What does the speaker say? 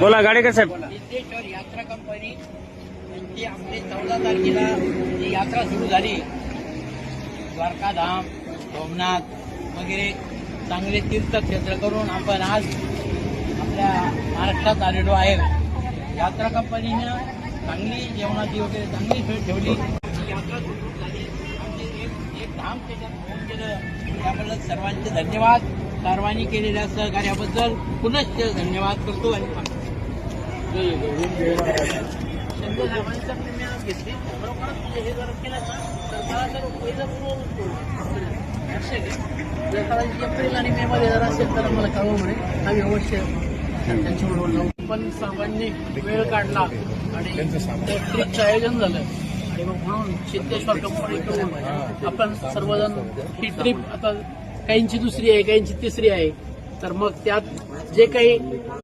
बोला गाडेकर साहेब. सिद्धेश्वर यात्रा कंपनी यांची आपली 14 तारखेला जी यात्रा सुरू झाली. द्वारकाधाम, सोमनाथ वगैरे चांगले तीर्थक्षेत्र करून आपण आज आपल्या महाराष्ट्रात आलेलो आहे. यात्रा कंपनीनं चांगली जेवणाची वगैरे चांगली सोय ठेवली. यात्रा सुरू झाली. आमचे एक धाम त्याच्यात होऊन गेलं. त्याबद्दल सर्वांचे धन्यवाद. सर्वांनी केलेल्या सहकार्याबद्दल पुनश्च धन्यवाद करतो. आणि शिंदे साहेबांच्या प्रेमात घेतली खरोखरच म्हणजे हे जर केलं ना तर मला तर पहिलं जर का एप्रिल आणि मे मध्ये जर असेल तर मला कळवू म्हणे आम्ही अवश्य त्यांच्याबरोबर जाऊ. पण सर्वांनी वेळ काढला आणि ट्रिपचं आयोजन झालं आणि मग म्हणून सिद्धेश्वर कंपनीकडून आपण सर्वजण ही ट्रिप आता काहींची दुसरी आहे काहींची तिसरी आहे तर मग त्यात जे काही